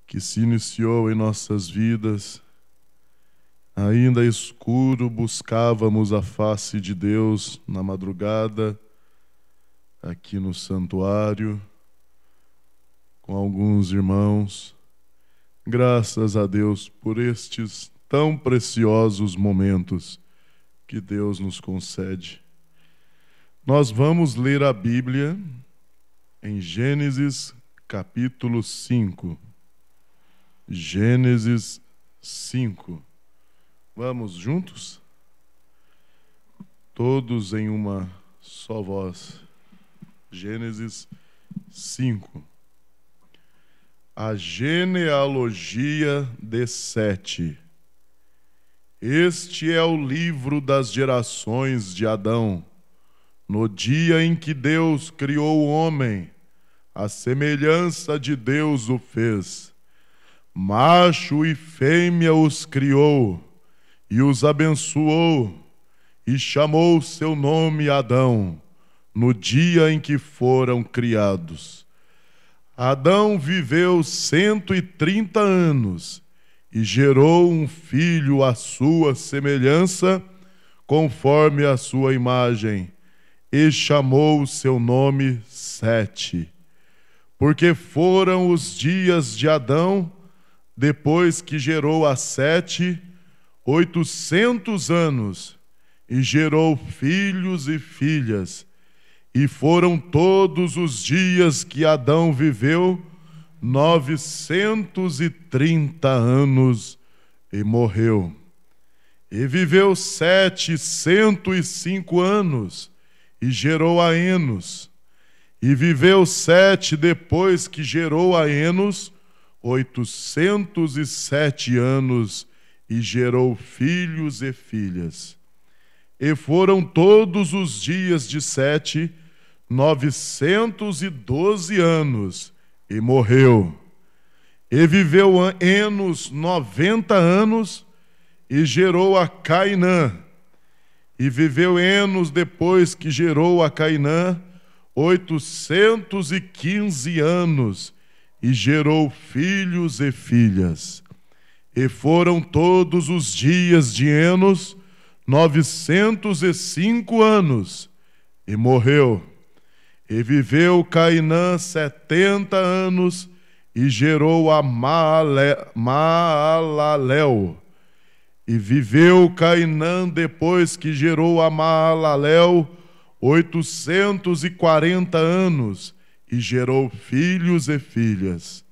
que se iniciou em nossas vidas. Ainda escuro, buscávamos a face de Deus na madrugada, aqui no santuário, com alguns irmãos. Graças a Deus por estes tão preciosos momentos que Deus nos concede. Nós vamos ler a Bíblia em Gênesis capítulo 5. Gênesis 5. Vamos juntos? Todos em uma só voz. Gênesis 5. A genealogia de Sete. Este é o livro das gerações de Adão. No dia em que Deus criou o homem, a semelhança de Deus o fez. Macho e fêmea os criou, e os abençoou, e chamou seu nome Adão, no dia em que foram criados. Adão viveu 130 anos, e gerou um filho à sua semelhança, conforme a sua imagem, e chamou seu nome Sete. Porque foram os dias de Adão, depois que gerou a Sete, 800 anos, e gerou filhos e filhas. E foram todos os dias que Adão viveu, 930 anos, e morreu. E viveu Sete 105 anos, e gerou a Enos. E viveu Sete depois que gerou a Enos, 807 anos, e gerou filhos e filhas. E foram todos os dias de Sete 912 anos, e morreu. E viveu Enos 90 anos, e gerou a Cainã. E viveu Enos depois que gerou a Cainã 815 anos, e gerou filhos e filhas. E foram todos os dias de Enos 905 anos, e morreu. E viveu Cainã 70 anos, e gerou a Maalalel. E viveu Cainã depois que gerou a Maalalel 840 anos, e gerou filhos e filhas.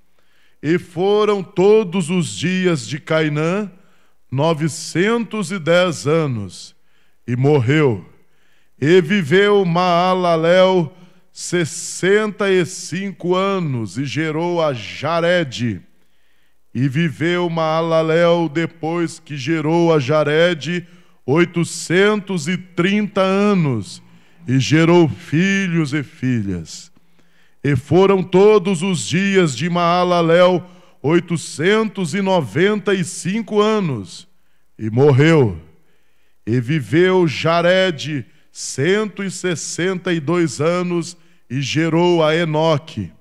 E foram todos os dias de Cainã 910 anos, e morreu. E viveu Maalalel 65 anos, e gerou a Jared. E viveu Maalalel depois que gerou a Jared 830 anos, e gerou filhos e filhas. E foram todos os dias de Maalalel 895 anos, e morreu. E viveu Jared 162 anos, e gerou a Enoque.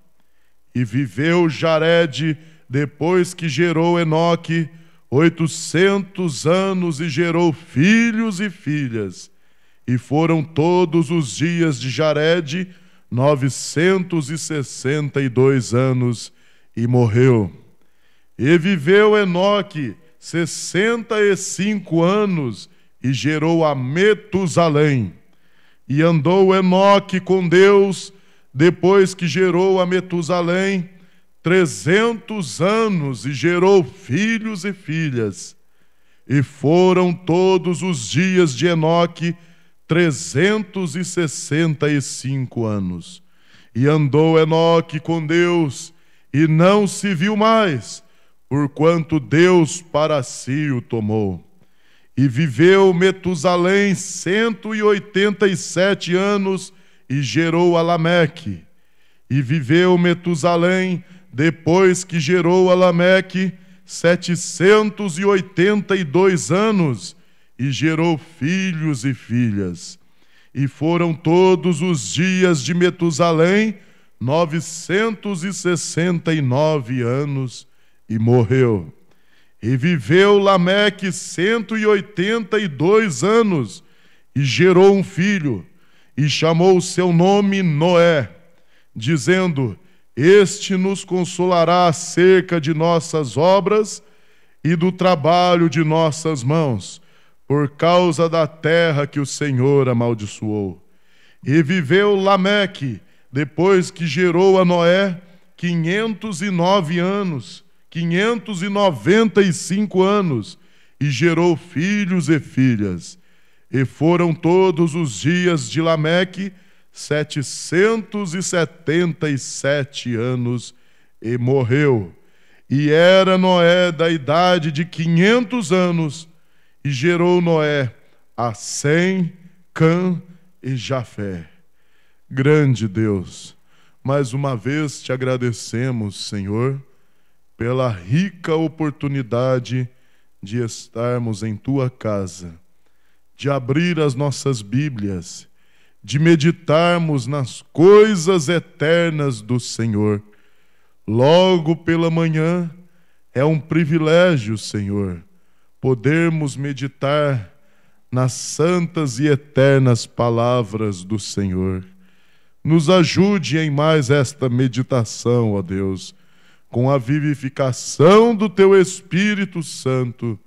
E viveu Jared depois que gerou Enoque 800 anos, e gerou filhos e filhas. E foram todos os dias de Jared 962 anos, e morreu. E viveu Enoque 65 anos, e gerou a Metusalém. E andou Enoque com Deus, depois que gerou a Metusalém, 300 anos, e gerou filhos e filhas. E foram todos os dias de Enoque 365 anos. E andou Enoque com Deus, e não se viu mais, porquanto Deus para si o tomou. E viveu Metusalém 187 anos, e gerou a Lameque. E viveu Metusalém, depois que gerou a Lameque, 782 anos, e gerou filhos e filhas. E foram todos os dias de Metusalém 969 anos, e morreu. E viveu Lameque 182 anos, e gerou um filho, e chamou o seu nome Noé, dizendo: Este nos consolará acerca de nossas obras e do trabalho de nossas mãos, por causa da terra que o Senhor amaldiçoou. E viveu Lameque, depois que gerou a Noé, 595 anos, e gerou filhos e filhas. E foram todos os dias de Lameque 777 anos, e morreu. E era Noé da idade de 500 anos, e gerou Noé a Sem, Cã e Jafé. Grande Deus, mais uma vez te agradecemos, Senhor, pela rica oportunidade de estarmos em Tua casa, de abrir as nossas Bíblias, de meditarmos nas coisas eternas do Senhor. Logo pela manhã, é um privilégio, Senhor, podermos meditar nas santas e eternas palavras do Senhor. Nos ajude em mais esta meditação, ó Deus, com a vivificação do Teu Espírito Santo.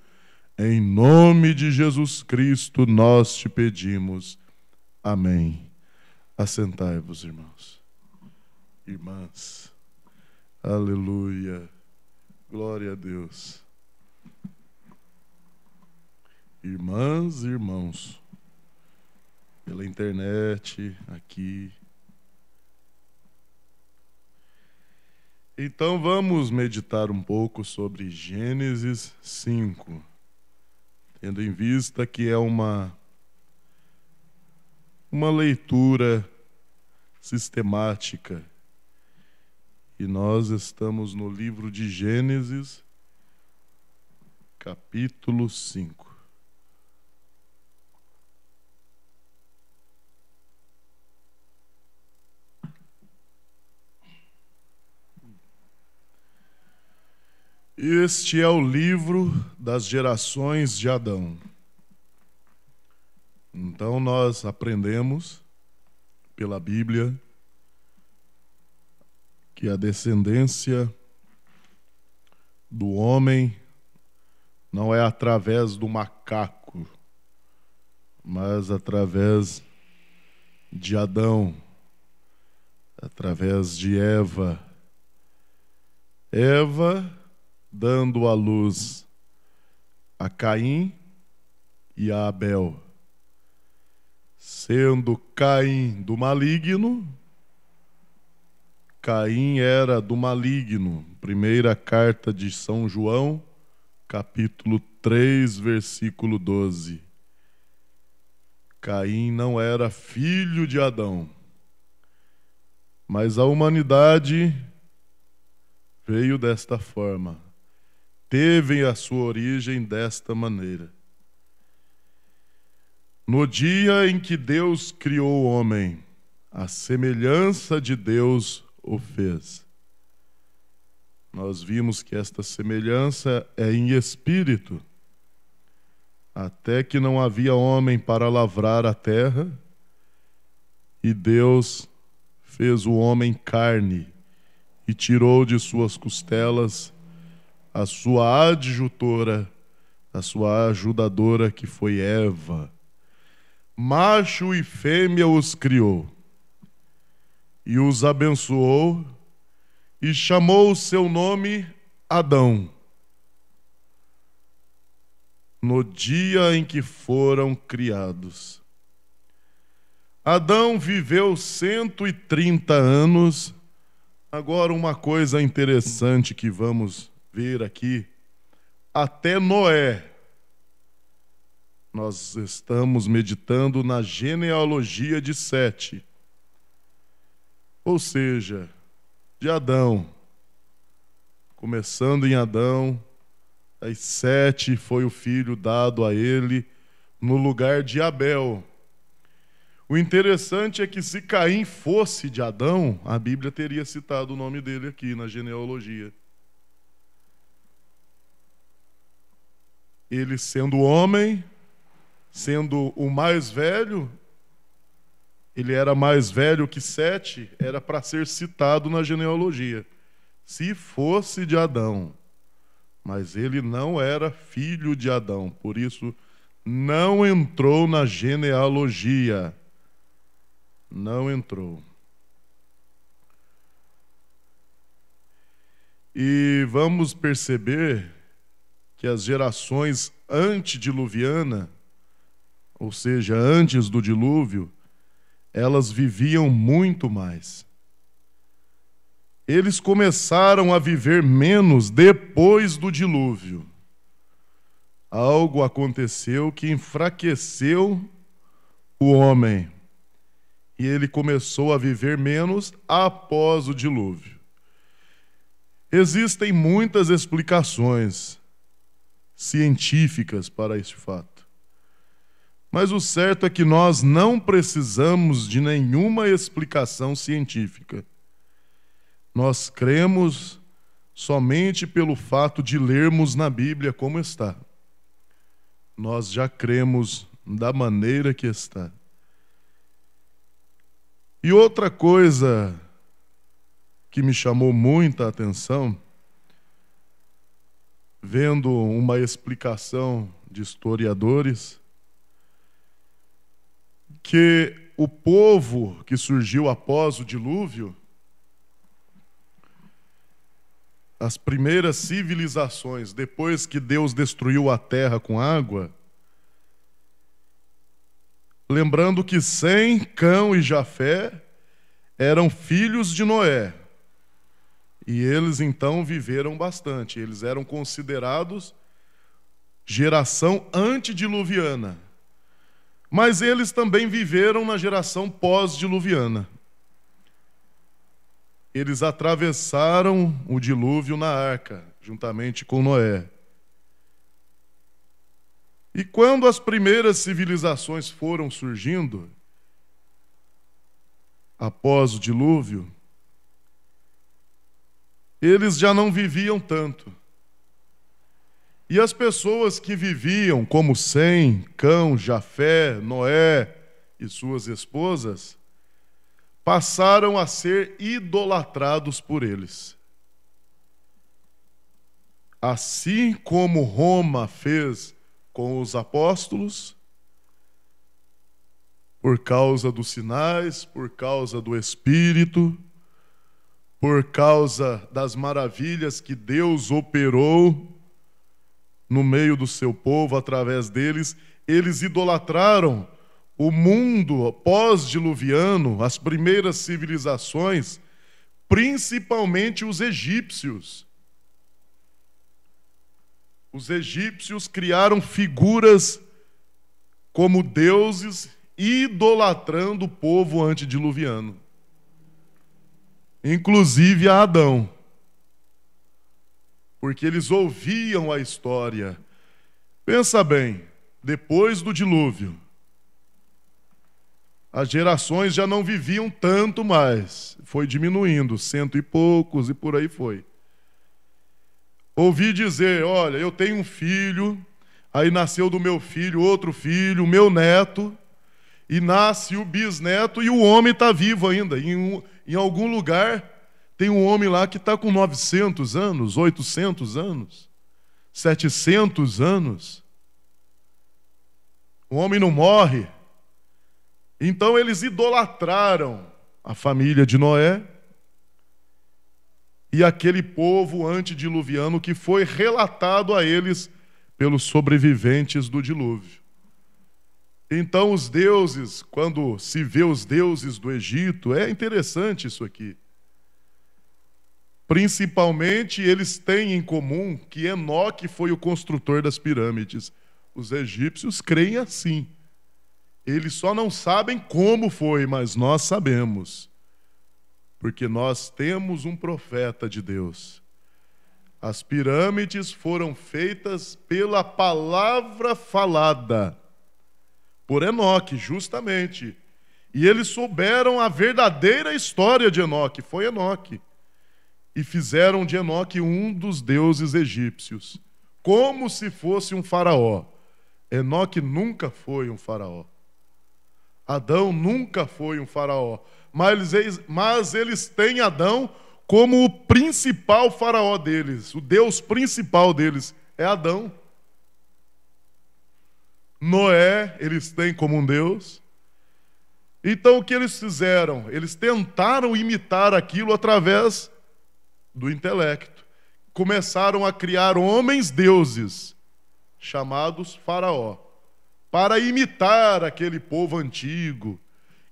Em nome de Jesus Cristo nós te pedimos. Amém. Assentai-vos, irmãos. Irmãs. Aleluia. Glória a Deus. Irmãs e irmãos, pela internet, aqui. Então vamos meditar um pouco sobre Gênesis 5, tendo em vista que é uma leitura sistemática. E nós estamos no livro de Gênesis, capítulo 5. Este é o livro das gerações de Adão. Então nós aprendemos pela Bíblia que a descendência do homem não é através do macaco, mas através de Adão, através de Eva. Eva dando à luz a Caim e a Abel. Sendo Caim do maligno, Caim era do maligno. Primeira carta de São João, capítulo 3, versículo 12. Caim não era filho de Adão, mas a humanidade veio desta forma, teve a sua origem desta maneira. No dia em que Deus criou o homem, a semelhança de Deus o fez. Nós vimos que esta semelhança é em espírito. Até que não havia homem para lavrar a terra, e Deus fez o homem carne e tirou de suas costelas a sua adjutora, a sua ajudadora, que foi Eva. Macho e fêmea os criou, e os abençoou, e chamou o seu nome Adão, no dia em que foram criados. Adão viveu 130 anos. Agora, uma coisa interessante que vamos ver aqui, até Noé. Nós estamos meditando na genealogia de Sete, ou seja, de Adão. Começando em Adão, aí Sete foi o filho dado a ele no lugar de Abel. O interessante é que se Caim fosse de Adão, a Bíblia teria citado o nome dele aqui na genealogia. ele sendo homem, sendo o mais velho, ele era mais velho que Sete, era para ser citado na genealogia, se fosse de Adão. Mas ele não era filho de Adão, por isso não entrou na genealogia. Não entrou. E vamos perceber que as gerações antediluvianas, ou seja, antes do dilúvio, elas viviam muito mais. Eles começaram a viver menos depois do dilúvio. Algo aconteceu que enfraqueceu o homem. E ele começou a viver menos após o dilúvio. Existem muitas explicações científicas para este fato. Mas o certo é que nós não precisamos de nenhuma explicação científica. Nós cremos somente pelo fato de lermos na Bíblia como está. Nós já cremos da maneira que está. E outra coisa que me chamou muita atenção, vendo uma explicação de historiadores, que o povo que surgiu após o dilúvio, as primeiras civilizações, depois que Deus destruiu a terra com água, lembrando que Sem, Cão e Jafé eram filhos de Noé. E eles então viveram bastante. Eles eram considerados geração antediluviana. Mas eles também viveram na geração pós-diluviana. Eles atravessaram o dilúvio na arca, juntamente com Noé. E quando as primeiras civilizações foram surgindo, após o dilúvio, eles já não viviam tanto. E as pessoas que viviam, como Sem, Cão, Jafé, Noé e suas esposas, passaram a ser idolatrados por eles. Assim como Roma fez com os apóstolos, por causa dos sinais, por causa do Espírito, por causa das maravilhas que Deus operou no meio do seu povo, através deles, eles idolatraram o mundo pós-diluviano, as primeiras civilizações, principalmente os egípcios. Os egípcios criaram figuras como deuses, idolatrando o povo antediluviano, inclusive a Adão, porque eles ouviam a história. Pensa bem, depois do dilúvio, as gerações já não viviam tanto mais, foi diminuindo, 100 e poucos e por aí foi. Ouvi dizer, olha, eu tenho um filho, aí nasceu do meu filho outro filho, o meu neto, e nasce o bisneto e o homem está vivo ainda. Em algum lugar tem um homem lá que está com 900 anos, 800 anos, 700 anos. O homem não morre. Então eles idolatraram a família de Noé e aquele povo antediluviano que foi relatado a eles pelos sobreviventes do dilúvio. Então os deuses, quando se vê os deuses do Egito, é interessante isso aqui. Principalmente eles têm em comum que Enoque foi o construtor das pirâmides. Os egípcios creem assim. Eles só não sabem como foi, mas nós sabemos. Porque nós temos um profeta de Deus. As pirâmides foram feitas pela palavra falada por Enoque, justamente. E eles souberam a verdadeira história de Enoque, foi Enoque. E fizeram de Enoque um dos deuses egípcios, como se fosse um faraó. Enoque nunca foi um faraó. Adão nunca foi um faraó. Mas eles têm Adão como o principal faraó deles. O Deus principal deles é Adão. Noé, eles têm como um Deus. Então o que eles fizeram? Eles tentaram imitar aquilo através do intelecto. Começaram a criar homens deuses, chamados faraó, para imitar aquele povo antigo,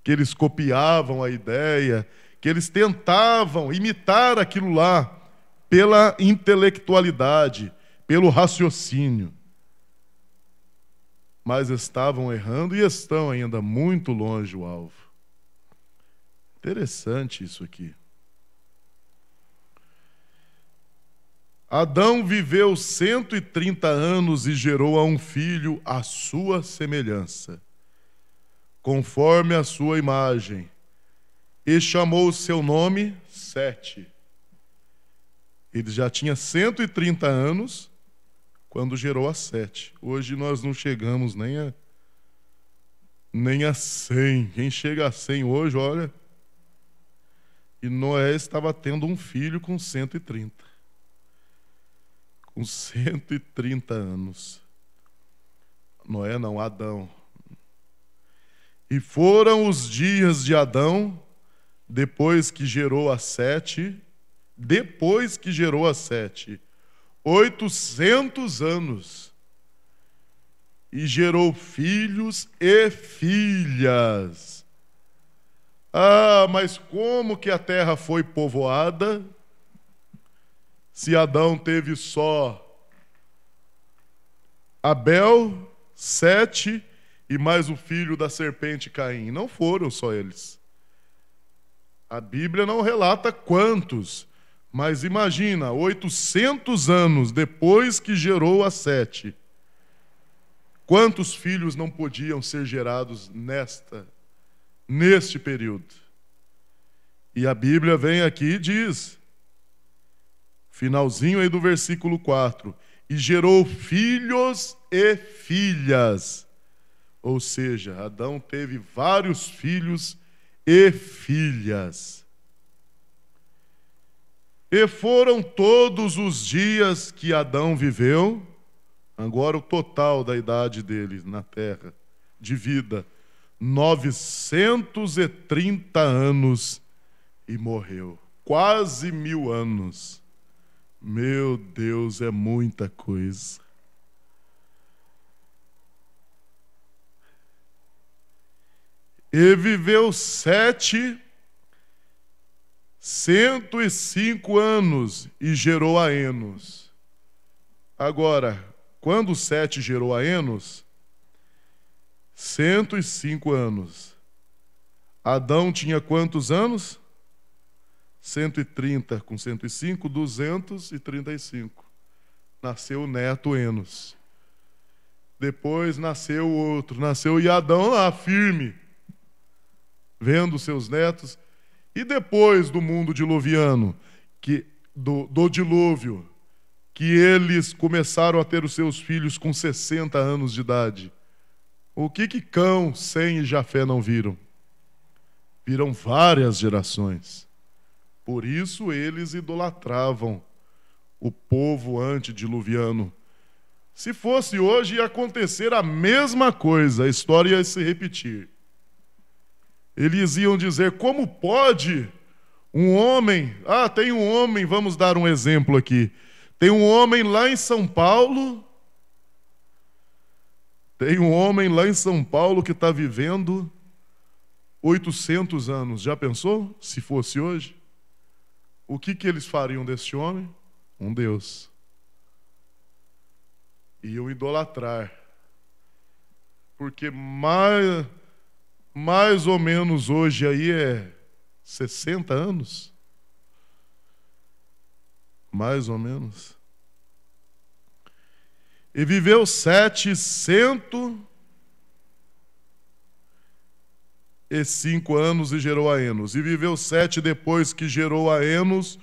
que eles copiavam a ideia, que eles tentavam imitar aquilo lá pela intelectualidade, pelo raciocínio. Mas estavam errando e estão ainda muito longe do alvo. Interessante isso aqui. Adão viveu 130 anos e gerou a um filho à sua semelhança, conforme a sua imagem, e chamou o seu nome Sete. Ele já tinha 130 anos quando gerou a Sete. Hoje nós não chegamos nem a 100. Quem chega a 100 hoje, olha... E Noé estava tendo um filho com 130. Com 130 anos. Noé não, Adão. E foram os dias de Adão, depois que gerou a Sete, 800 anos. E gerou filhos e filhas. Ah, mas como que a terra foi povoada se Adão teve só Abel, Sete e mais o filho da serpente Caim? Não foram só eles. A Bíblia não relata quantos, mas imagina, 800 anos depois que gerou a Sete, quantos filhos não podiam ser gerados neste período? E a Bíblia vem aqui e diz, finalzinho aí do versículo 4, e gerou filhos e filhas. Ou seja, Adão teve vários filhos e filhas. E foram todos os dias que Adão viveu, agora o total da idade dele na terra, de vida, 930 anos e morreu. Quase 1000 anos. Meu Deus, é muita coisa. E viveu 105 anos e gerou a Enos. Agora, quando Sete gerou a Enos, 105 anos. Adão tinha quantos anos? 130 com 105, 235. Nasceu o neto Enos. Depois nasceu o outro. Nasceu e Adão lá, firme, vendo seus netos. E depois do mundo diluviano, do dilúvio, que eles começaram a ter os seus filhos com 60 anos de idade. O que Cão, Sem e Jafé não viram? Viram várias gerações. Por isso eles idolatravam o povo antediluviano. Se fosse hoje, ia acontecer a mesma coisa, a história ia se repetir. Eles iam dizer, como pode um homem... tem um homem, vamos dar um exemplo aqui. Tem um homem lá em São Paulo... Tem um homem lá em São Paulo que está vivendo 800 anos. Já pensou? Se fosse hoje? O que eles fariam desse homem? Um Deus. Iam idolatrar. Porque mais ou menos hoje aí é 60 anos. Mais ou menos. E viveu 705 anos e gerou a Enos. E viveu 7 depois que gerou a Enos,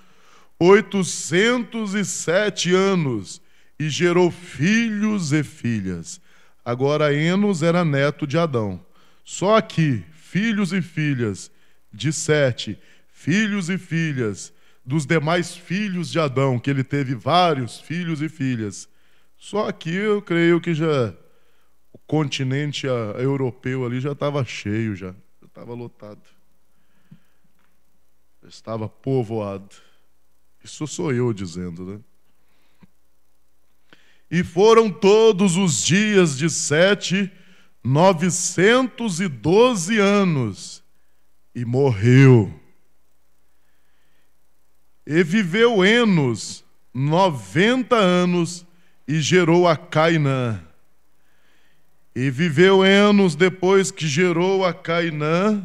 807 anos. e gerou filhos e filhas. Agora Enos era neto de Adão. Só aqui, filhos e filhas de Sete, filhos e filhas dos demais filhos de Adão, que ele teve vários filhos e filhas. Só aqui eu creio que já o continente europeu ali já estava cheio, já estava lotado. Já estava povoado. Isso sou eu dizendo, né? E foram todos os dias de Sete 912 anos, e morreu. E viveu Enos 90 anos, e gerou a Cainã. E viveu Enos, depois que gerou a Cainã,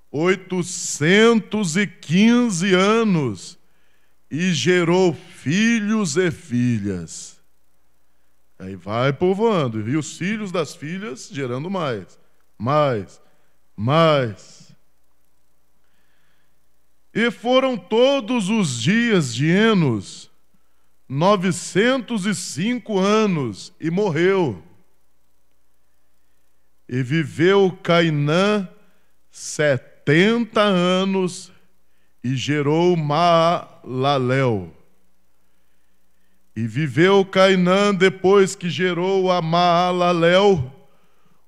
815 anos, e gerou filhos e filhas. Aí vai povoando, e os filhos das filhas gerando mais. E foram todos os dias de Enos 905 anos, e morreu. E viveu Cainã 70 anos, e gerou Maalalel. E viveu Cainã, depois que gerou a Maalalel,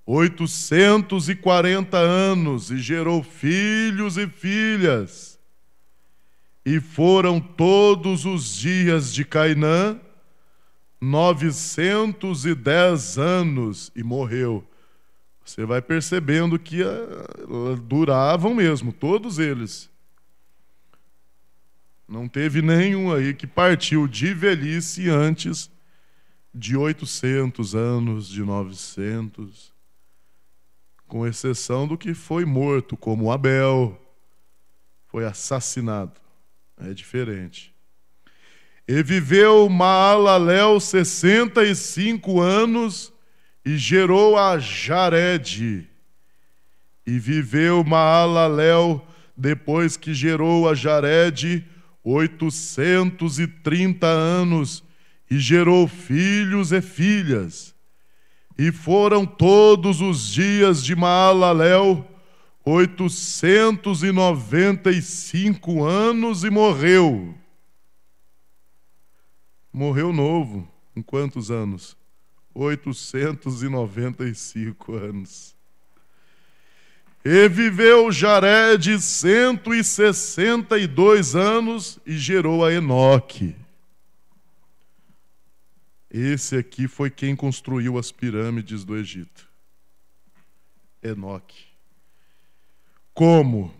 840 anos, e gerou filhos e filhas. E foram todos os dias de Cainã 910 anos, e morreu. Você vai percebendo que duravam mesmo, todos eles. Não teve nenhum aí que partiu de velhice antes de 800 anos, de 900, com exceção do que foi morto, como Abel, foi assassinado. É diferente. E viveu Maalalel 65 anos, e gerou a Jared. E viveu Maalalel, depois que gerou a Jared, 830 anos, e gerou filhos e filhas. E foram todos os dias de Maalalel 895 anos, e morreu. Morreu novo. Com quantos anos? 895 anos. E viveu Jared 162 anos, e gerou a Enoque. Esse aqui foi quem construiu as pirâmides do Egito. Enoque. Como?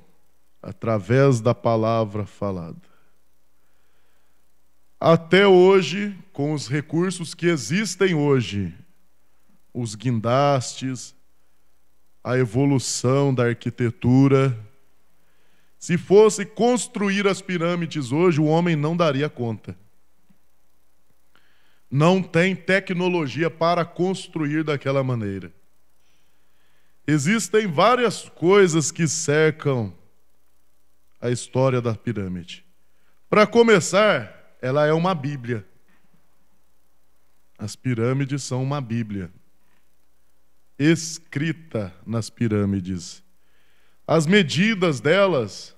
Através da palavra falada. Até hoje, com os recursos que existem hoje, os guindastes, a evolução da arquitetura, se fosse construir as pirâmides hoje, o homem não daria conta. Não tem tecnologia para construir daquela maneira. Existem várias coisas que cercam a história da pirâmide. Para começar, ela é uma Bíblia. As pirâmides são uma Bíblia escrita nas pirâmides. As medidas delas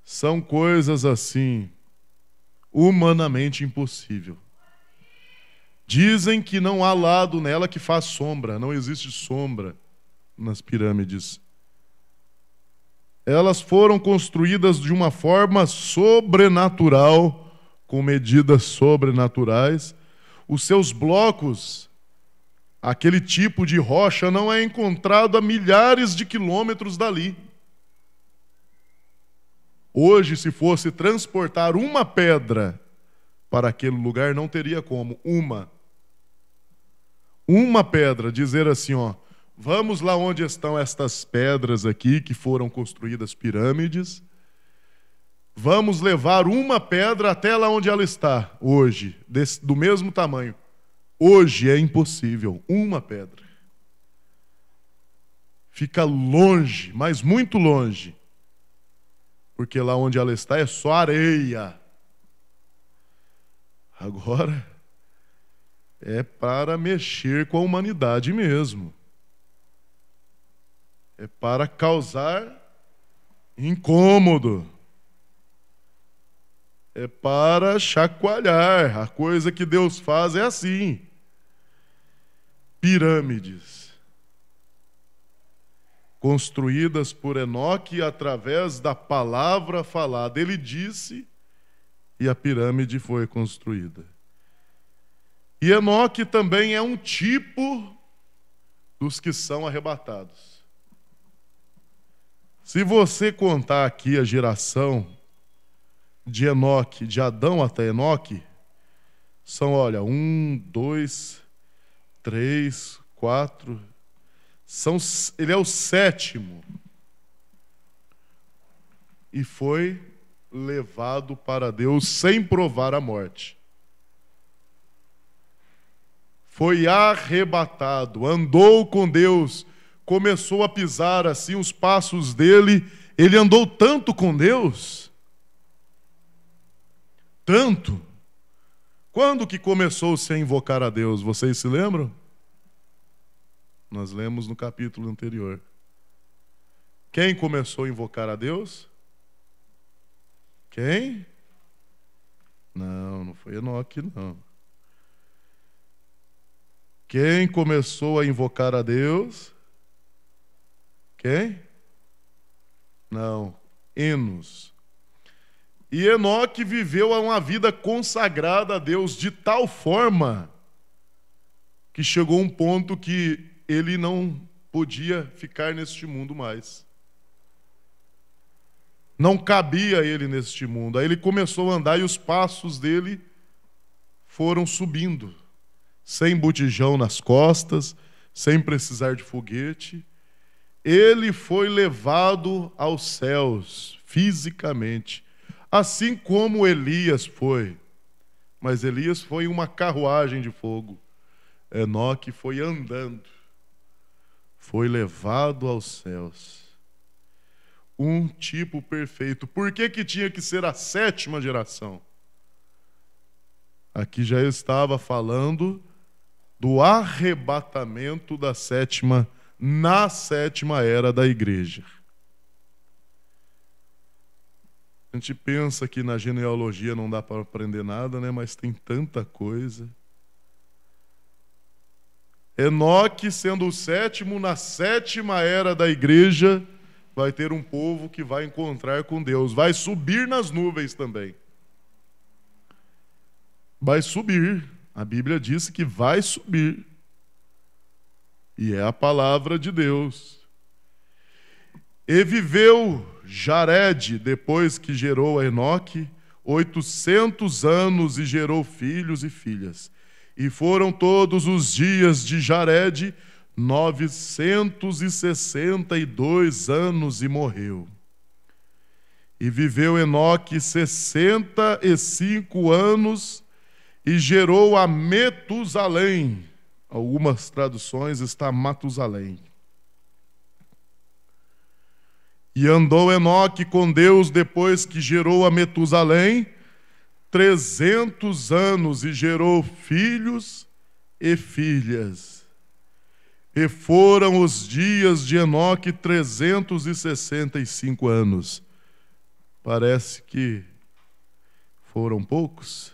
são coisas assim, humanamente impossível. Dizem que não há lado nela que faz sombra, não existe sombra nas pirâmides. Elas foram construídas de uma forma sobrenatural, com medidas sobrenaturais. Os seus blocos, aquele tipo de rocha, não é encontrado a milhares de quilômetros dali. Hoje, se fosse transportar uma pedra para aquele lugar, não teria como. Uma pedra, dizer assim, ó, vamos lá onde estão estas pedras aqui que foram construídas pirâmides. Vamos levar uma pedra até lá onde ela está hoje, do mesmo tamanho. Hoje é impossível, uma pedra. Fica longe, mas muito longe. Porque lá onde ela está é só areia. Agora, é para mexer com a humanidade mesmo. É para causar incômodo. É para chacoalhar. A coisa que Deus faz é assim. Pirâmides. Construídas por Enoque através da palavra falada. Ele disse e a pirâmide foi construída. E Enoque também é um tipo dos que são arrebatados. Se você contar aqui a geração de Enoque, de Adão até Enoque, são, olha, 1, 2, 3, 4. Ele é o 7º. E foi levado para Deus sem provar a morte. Foi arrebatado, andou com Deus, começou a pisar assim os passos dele. Ele andou tanto com Deus, tanto. Quando que começou-se a invocar a Deus? Vocês se lembram? Nós lemos no capítulo anterior. Quem começou a invocar a Deus? Quem? Não foi Enoque, não. Quem começou a invocar a Deus? Quem? Não, Enos. E Enoque viveu uma vida consagrada a Deus de tal forma que chegou um ponto que ele não podia ficar neste mundo mais. Não cabia ele neste mundo. Aí ele começou a andar e os passos dele foram subindo, sem botijão nas costas, sem precisar de foguete. Ele foi levado aos céus, fisicamente, assim como Elias foi. Mas Elias foi em uma carruagem de fogo. Enoque foi andando, foi levado aos céus. Um tipo perfeito. Por que tinha que ser a 7ª geração? Aqui já estava falando do arrebatamento da 7ª, na 7ª era da igreja. A gente pensa que na genealogia não dá para aprender nada, né? Mas tem tanta coisa. Enoque, sendo o 7º, na 7ª era da igreja, vai ter um povo que vai encontrar com Deus. Vai subir nas nuvens também. Vai subir. A Bíblia disse que vai subir. E é a palavra de Deus. E viveu Jared, depois que gerou a Enoque, 800 anos e gerou filhos e filhas. E foram todos os dias de Jared 962 anos e morreu. E viveu Enoque 65 anos e gerou a Metusalém. Algumas traduções está Matusalém. E andou Enoque com Deus depois que gerou a Metusalém 300 anos e gerou filhos e filhas. E foram os dias de Enoque 365 anos. Parece que foram poucos,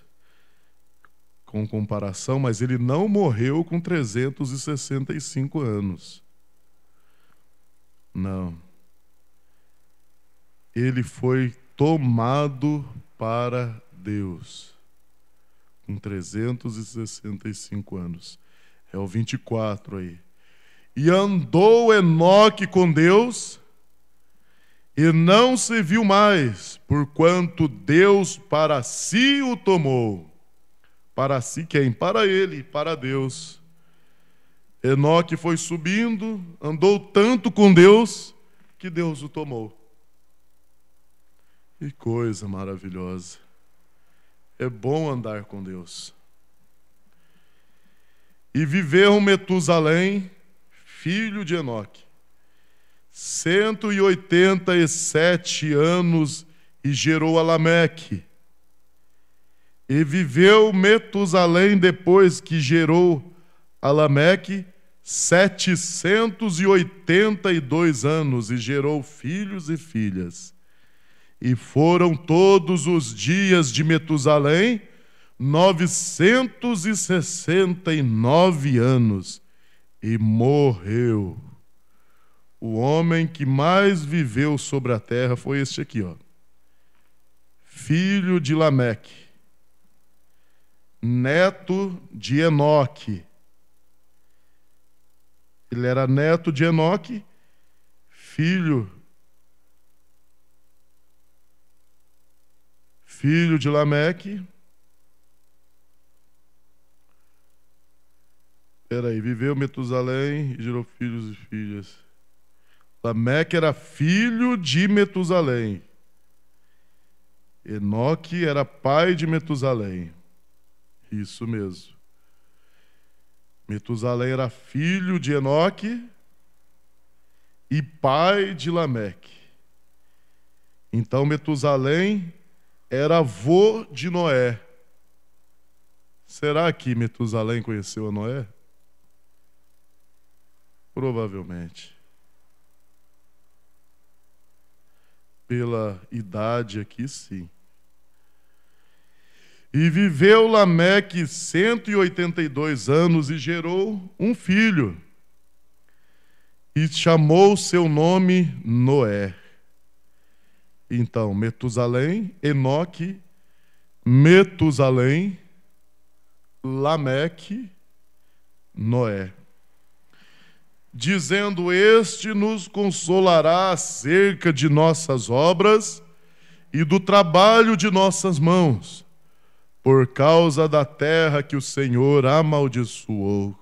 com comparação, mas ele não morreu com 365 anos. Não. Ele foi tomado para Deus com 365 anos. É o 24 aí. E andou Enoque com Deus e não se viu mais, porquanto Deus para si o tomou. Para si quem? Para ele, para Deus. Enoque foi subindo, andou tanto com Deus, que Deus o tomou. Que coisa maravilhosa. É bom andar com Deus. E viveu Metusalém, filho de Enoque, 187 anos e gerou a Lameque. E viveu Metusalém depois que gerou a Lameque 782 anos e gerou filhos e filhas. E foram todos os dias de Metusalém 969 anos e morreu. O homem que mais viveu sobre a terra foi este aqui, ó. Filho de Lameque, neto de Enoque. Ele era neto de Enoque, filho de Lameque. Viveu Metusalém e gerou filhos e filhas. Lameque era filho de Metusalém. Enoque era pai de Metusalém. Isso mesmo. Metusalém era filho de Enoque e pai de Lameque. Então Metusalém era avô de Noé. Será que Metusalém conheceu a Noé? Provavelmente. Pela idade aqui, sim. E viveu Lameque 182 anos e gerou um filho. E chamou seu nome Noé. Então, Metusalém, Enoque, Metusalém, Lameque, Noé. Dizendo: este nos consolará acerca de nossas obras e do trabalho de nossas mãos, por causa da terra que o Senhor amaldiçoou.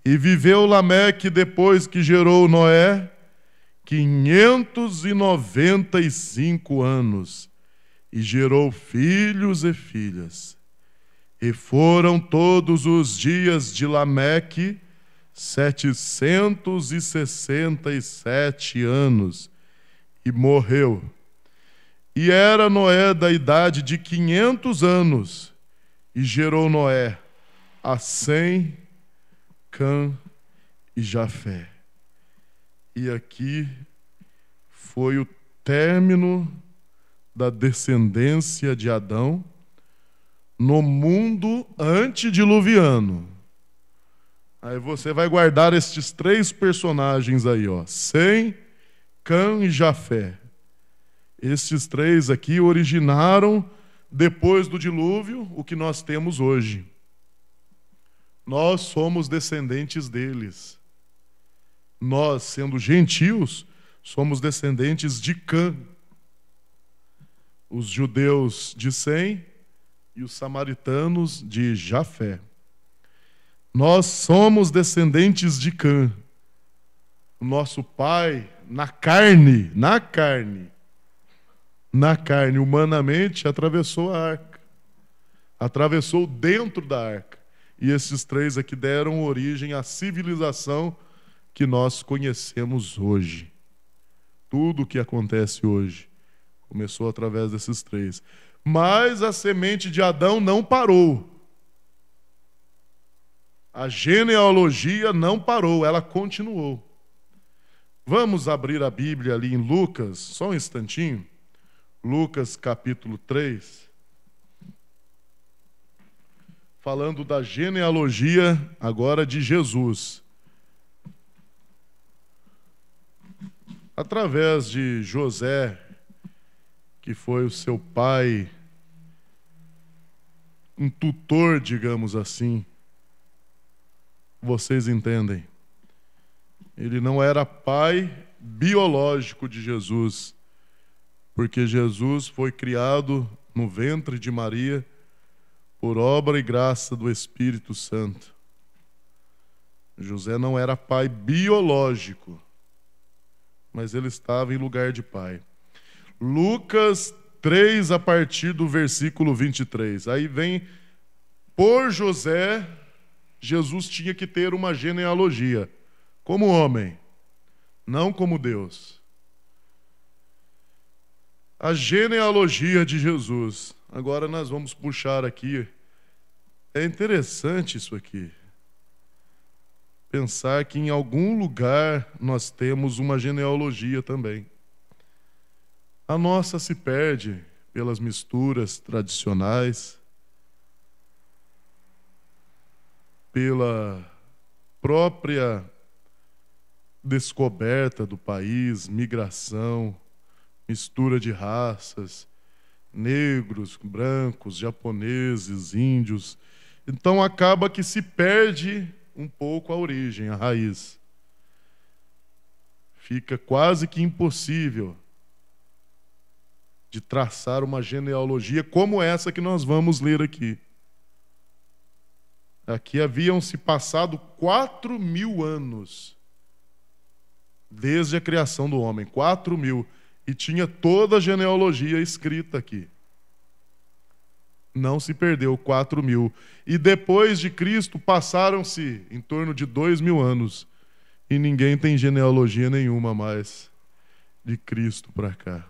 E viveu Lameque depois que gerou Noé 595 anos, e gerou filhos e filhas. E foram todos os dias de Lameque 767 anos, e morreu. E era Noé da idade de 500 anos, e gerou Noé a Sem, Cã e Jafé. E aqui foi o término da descendência de Adão no mundo antediluviano. Aí você vai guardar estes três personagens aí, ó, Sem, Cã e Jafé. Estes três aqui originaram, depois do dilúvio, o que nós temos hoje. Nós somos descendentes deles. Nós, sendo gentios, somos descendentes de Cã. Os judeus de Sem e os samaritanos de Jafé. Nós somos descendentes de Cã. O nosso pai, na carne, humanamente, atravessou a arca. Atravessou dentro da arca. E esses três aqui deram origem à civilização que nós conhecemos hoje. Tudo o que acontece hoje começou através desses três. Mas a semente de Adão não parou. A genealogia não parou, ela continuou. Vamos abrir a Bíblia ali em Lucas, só um instantinho. Lucas capítulo 3. Falando da genealogia agora de Jesus. Através de José, que foi o seu pai, um tutor, digamos assim. Vocês entendem? Ele não era pai biológico de Jesus, porque Jesus foi criado no ventre de Maria por obra e graça do Espírito Santo. José não era pai biológico, mas ele estava em lugar de pai. Lucas 3, a partir do versículo 23. Aí vem, por José, Jesus tinha que ter uma genealogia, como homem, não como Deus. A genealogia de Jesus. Agora nós vamos puxar aqui. É interessante isso aqui. Pensar que em algum lugar nós temos uma genealogia também. A nossa se perde pelas misturas tradicionais, pela própria descoberta do país, migração, mistura de raças, negros, brancos, japoneses, índios. Então acaba que se perde um pouco a origem, a raiz. Fica quase que impossível de traçar uma genealogia como essa que nós vamos ler aqui. Aqui haviam se passado 4.000 anos desde a criação do homem, 4.000, e tinha toda a genealogia escrita aqui. Não se perdeu 4.000. E depois de Cristo passaram-se em torno de 2.000 anos e ninguém tem genealogia nenhuma mais de Cristo para cá.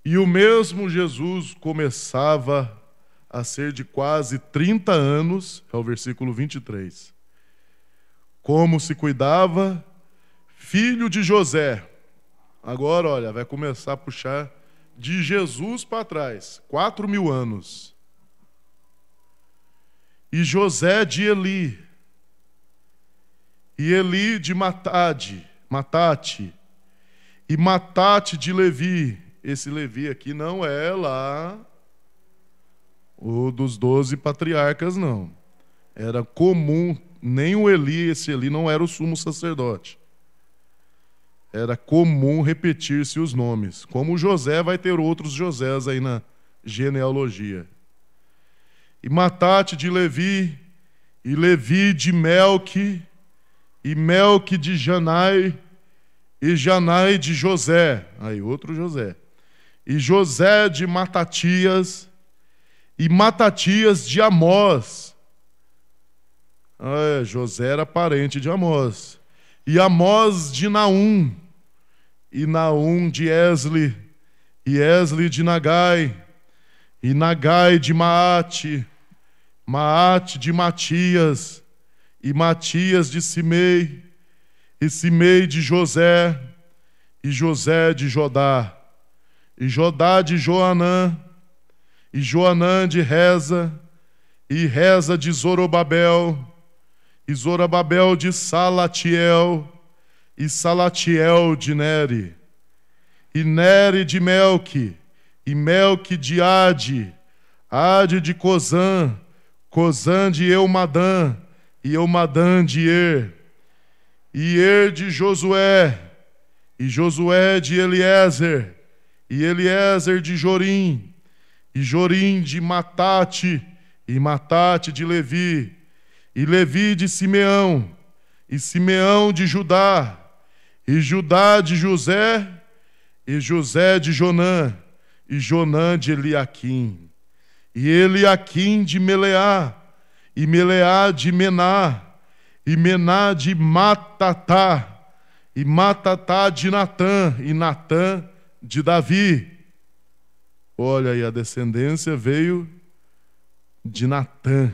E o mesmo Jesus começava a ser de quase 30 anos, é o versículo 23. Como se cuidava, filho de José. Agora, olha, vai começar a puxar de Jesus para trás, 4.000 anos. E José de Eli. E Eli de Matate. E Matate de Levi. Esse Levi aqui não é lá o dos 12 patriarcas, não. Era comum, nem o Eli, esse Eli não era o sumo sacerdote. Era comum repetir-se os nomes. Como José, vai ter outros Josés aí na genealogia. E Matate de Levi, e Levi de Melque, e Melque de Janai, e Janai de José. Aí, outro José. E José de Matatias, e Matatias de Amós. José era parente de Amós. E Amós de Naum, e Naum de Esli, e Esli de Nagai, e Nagai de Maate, Maate de Matias, e Matias de Simei, e Simei de José, e José de Jodá, e Jodá de Joanã, e Joanã de Reza, e Reza de Zorobabel, e Zorobabel de Salatiel, e Salatiel de Neri, e Neri de Melque, e Melque de Ade, Ade de Cozã, Cozã de Eumadã, e Eumadã de e de Josué, e Josué de Eliezer, e Eliezer de Jorim, e Jorim de Matate, e Matate de Levi, e Levi de Simeão, e Simeão de Judá, e Judá de José, e José de Jonã, e Jonã de Eliaquim, e Eliaquim de Meleá, e Meleá de Mená, e Mená de Matatá, e Matatá de Natã, e Natã de Davi. Olha aí, a descendência veio de Natã,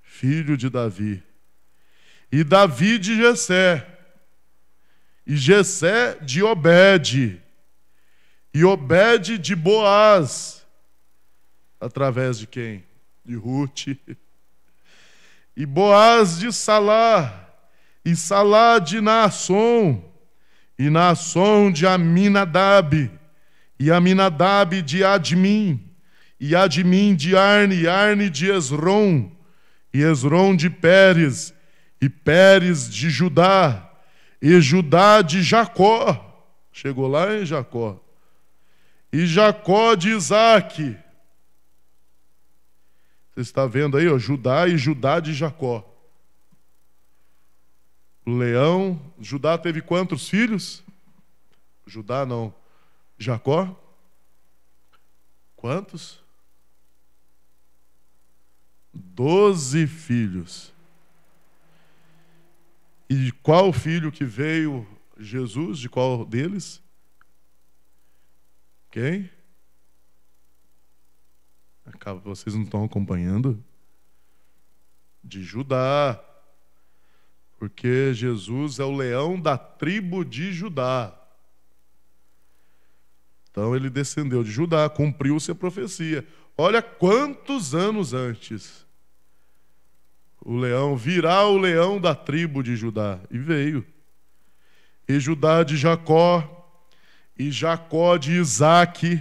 filho de Davi. E Davi de Jessé, e Jessé de Obede, e Obede de Boaz, através de quem? De Rute. E Boaz de Salá, e Salá de Naasson, e Naasson de Aminadab, e Aminadab de Admim, e Admim de Arne, e Arne de Esrom, e Esrom de Pérez, e Pérez de Judá, e Judá de Jacó. Chegou lá em Jacó. E Jacó de Isaque. Você está vendo aí, ó, Judá e Judá de Jacó. Leão. Judá teve quantos filhos? Judá não. Jacó? Quantos? 12 filhos. E qual filho que veio Jesus? De qual deles? Quem? Vocês não estão acompanhando? De Judá. Porque Jesus é o leão da tribo de Judá. Então ele descendeu de Judá, cumpriu-se a profecia. Olha quantos anos antes. O leão virá o leão da tribo de Judá. E veio. E Judá de Jacó, e Jacó de Isaque,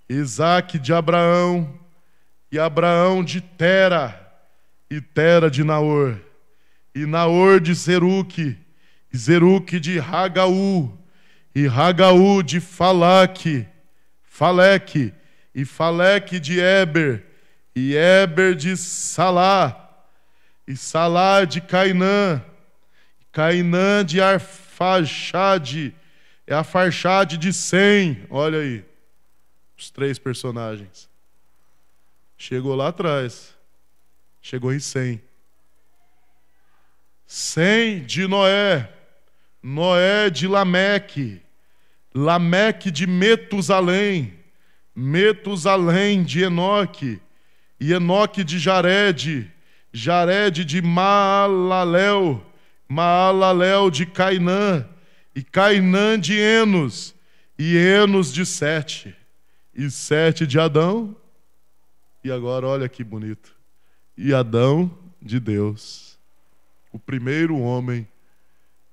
Isaque de Abraão, e Abraão de Tera, e Tera de Naor, e Naor de Seruque, e Seruque de Ragaú, e Ragaú de Faleque, e Faleque de Éber, e Éber de Salá, e Salá de Cainã, Cainã de Arfaxade, é a Farxade de Sem. Olha aí, os 3 personagens. Chegou lá atrás. Chegou em Sem. Sem de Noé. Noé de Lameque. Lameque de Metusalém. Metusalém de Enoque. E Enoque de Jared. Jared de Maalalel. Maalalel de Cainã. E Cainã de Enos, e Enos de Sete, e Sete de Adão, e agora olha que bonito, e Adão de Deus, o primeiro homem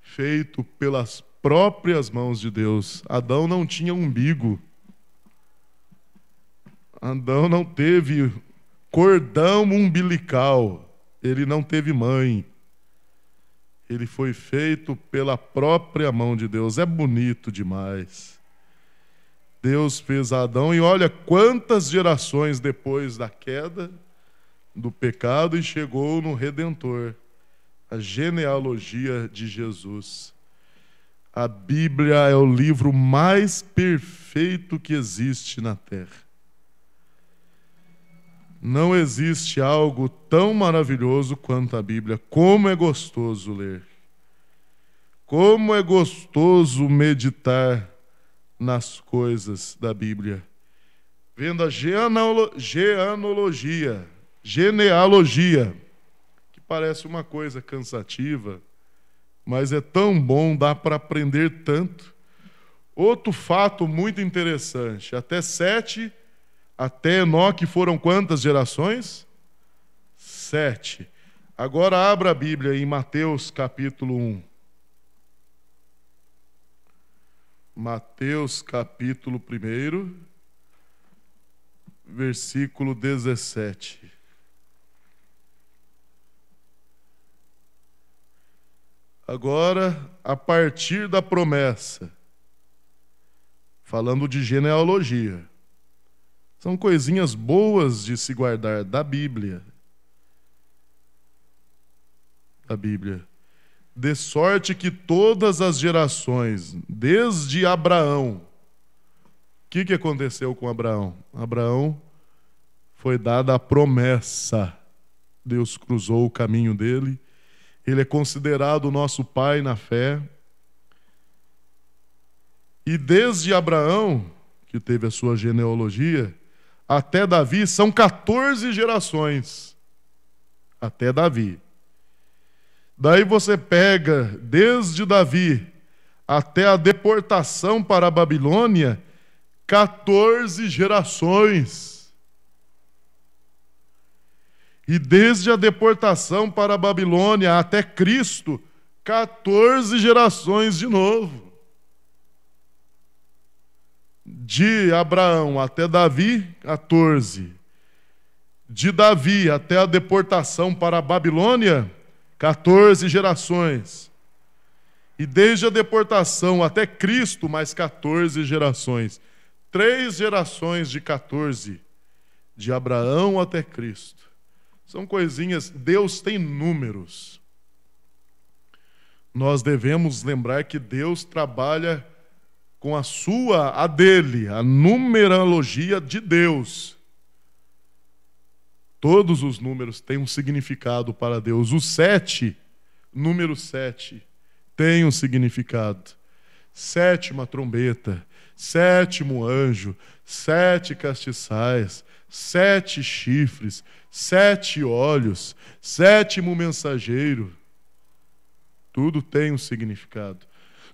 feito pelas próprias mãos de Deus. Adão não tinha umbigo, Adão não teve cordão umbilical, ele não teve mãe. Ele foi feito pela própria mão de Deus. É bonito demais. Deus fez Adão e olha quantas gerações depois da queda, do pecado, e chegou no Redentor. A genealogia de Jesus. A Bíblia é o livro mais perfeito que existe na Terra. Não existe algo tão maravilhoso quanto a Bíblia. Como é gostoso ler. Como é gostoso meditar nas coisas da Bíblia. Vendo a genealogia, que parece uma coisa cansativa, mas é tão bom, dá para aprender tanto. Outro fato muito interessante, até Enoque foram quantas gerações? 7. Agora abra a Bíblia em Mateus capítulo 1. Mateus capítulo 1, versículo 17. Agora, a partir da promessa, falando de genealogia, são coisinhas boas de se guardar da Bíblia. Da Bíblia. De sorte que todas as gerações, desde Abraão, o que aconteceu com Abraão? Abraão foi dada a promessa. Deus cruzou o caminho dele. Ele é considerado o nosso pai na fé. E desde Abraão, que teve a sua genealogia, até Davi, são 14 gerações. Até Davi. Daí você pega, desde Davi até a deportação para a Babilônia, 14 gerações. E desde a deportação para a Babilônia até Cristo, 14 gerações de novo. De Abraão até Davi, 14. De Davi até a deportação para a Babilônia, 14 gerações. E desde a deportação até Cristo, mais 14 gerações. 3 gerações de 14. De Abraão até Cristo. São coisinhas, Deus tem números. Nós devemos lembrar que Deus trabalha com a dele, a numerologia de Deus. Todos os números têm um significado para Deus. O 7, número 7, tem um significado. 7ª trombeta, sétimo anjo, 7 castiçais, 7 chifres, 7 olhos, sétimo mensageiro. Tudo tem um significado.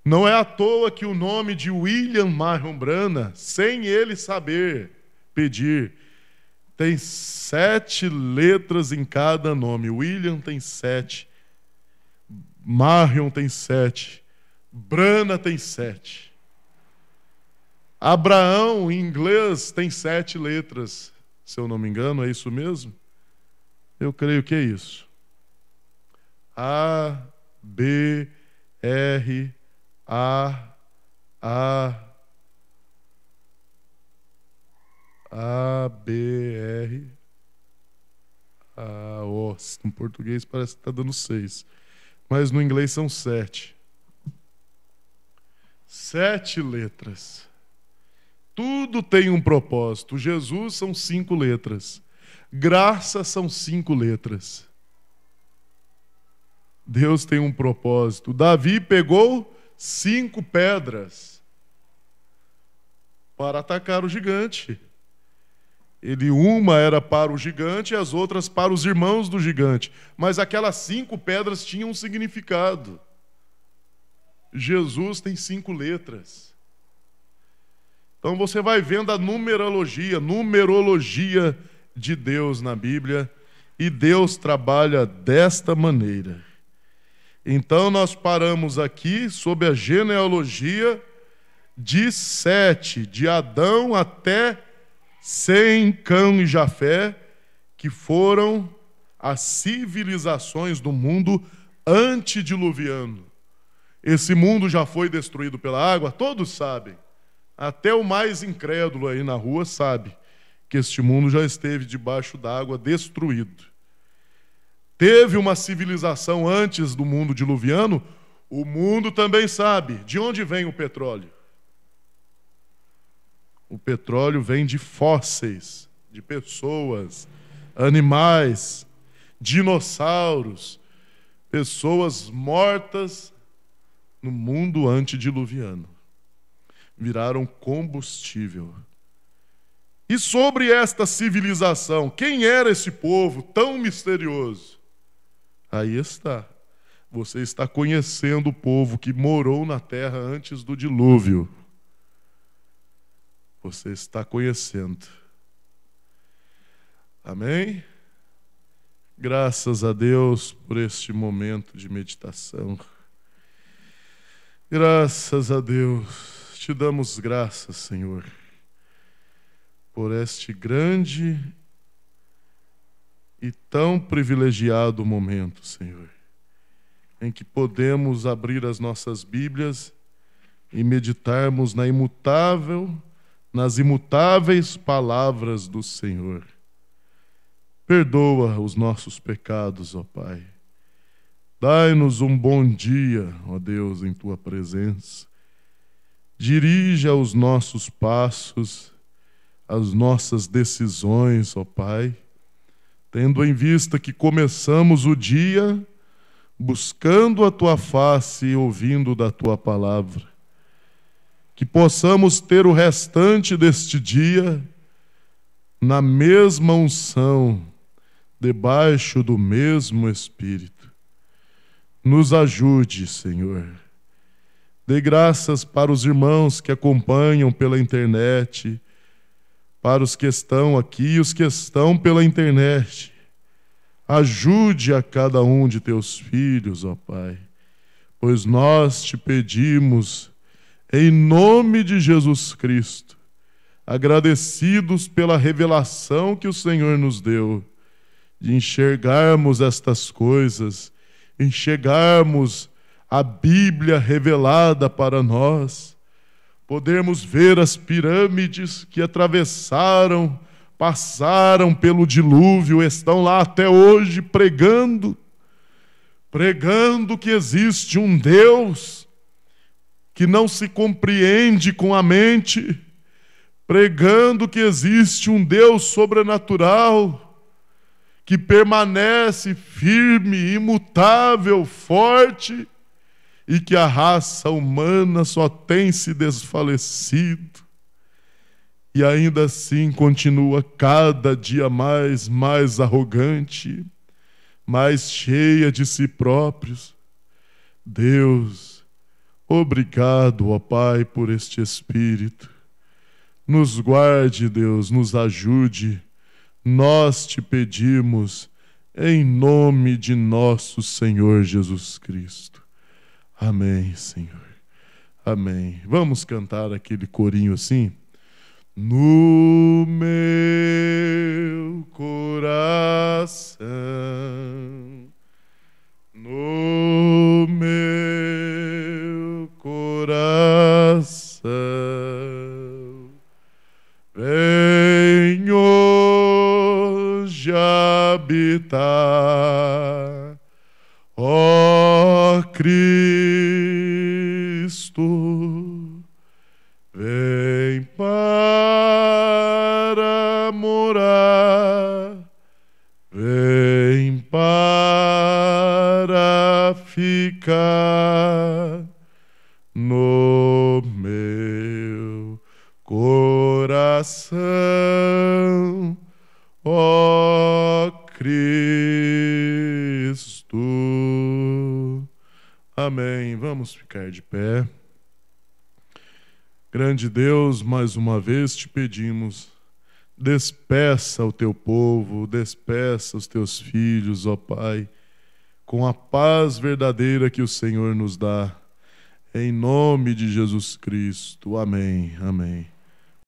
Não é à toa que o nome de William Marion Branham, sem ele saber pedir, tem 7 letras em cada nome. William tem 7, Marion tem 7, Branham tem 7. Abraão, em inglês, tem 7 letras, se eu não me engano, é isso mesmo? Eu creio que é isso. A, B, R, A, B, R, A, O. No português parece que está dando 6, mas no inglês são 7. 7 letras. Tudo tem um propósito. Jesus são 5 letras. Graça são 5 letras. Deus tem um propósito. Davi pegou 5 pedras para atacar o gigante. Uma era para o gigante e as outras para os irmãos do gigante. Mas aquelas 5 pedras tinham um significado. Jesus tem 5 letras. Então você vai vendo a numerologia de Deus na Bíblia, e Deus trabalha desta maneira. Então nós paramos aqui sobre a genealogia de 7, de Adão até Sem, Cã e Jafé, que foram as civilizações do mundo antediluviano. Esse mundo já foi destruído pela água, todos sabem. Até o mais incrédulo aí na rua sabe que este mundo já esteve debaixo d'água, destruído. Teve uma civilização antes do mundo diluviano, o mundo também sabe. De onde vem o petróleo? O petróleo vem de fósseis, de pessoas, animais, dinossauros, pessoas mortas no mundo antediluviano. Viraram combustível. E sobre esta civilização, quem era esse povo tão misterioso? Aí está. Você está conhecendo o povo que morou na terra antes do dilúvio. Você está conhecendo. Amém? Graças a Deus por este momento de meditação. Graças a Deus. Te damos graças, Senhor, por este grande e tão privilegiado momento, Senhor, em que podemos abrir as nossas Bíblias e meditarmos nas imutáveis palavras do Senhor. Perdoa os nossos pecados, ó Pai. Dai-nos um bom dia, ó Deus, em Tua presença. Dirija os nossos passos, as nossas decisões, ó Pai, tendo em vista que começamos o dia buscando a Tua face e ouvindo da Tua palavra. Que possamos ter o restante deste dia na mesma unção, debaixo do mesmo Espírito. Nos ajude, Senhor. Dê graças para os irmãos que acompanham pela internet, para os que estão aqui e os que estão pela internet. Ajude a cada um de Teus filhos, ó Pai, pois nós te pedimos, em nome de Jesus Cristo, agradecidos pela revelação que o Senhor nos deu, de enxergarmos estas coisas, enxergarmos a Bíblia revelada para nós, podermos ver as pirâmides que passaram pelo dilúvio, estão lá até hoje pregando que existe um Deus que não se compreende com a mente, pregando que existe um Deus sobrenatural, que permanece firme, imutável, forte, e que a raça humana só tem se desfalecido e ainda assim continua cada dia mais arrogante, mais cheia de si próprios. Deus, obrigado, ó Pai, por este Espírito. Nos guarde, Deus, nos ajude. Nós te pedimos, em nome de nosso Senhor Jesus Cristo. Amém, Senhor. Amém. Vamos cantar aquele corinho assim? No meu coração, no meu coração, vem hoje habitar, ó Cristo, vem para morar, vem para ficar no meu coração, ó Cristo. Amém. Vamos ficar de pé. Grande Deus, mais uma vez te pedimos, despeça o teu povo, despeça os teus filhos, ó Pai, com a paz verdadeira que o Senhor nos dá. Em nome de Jesus Cristo. Amém. Amém.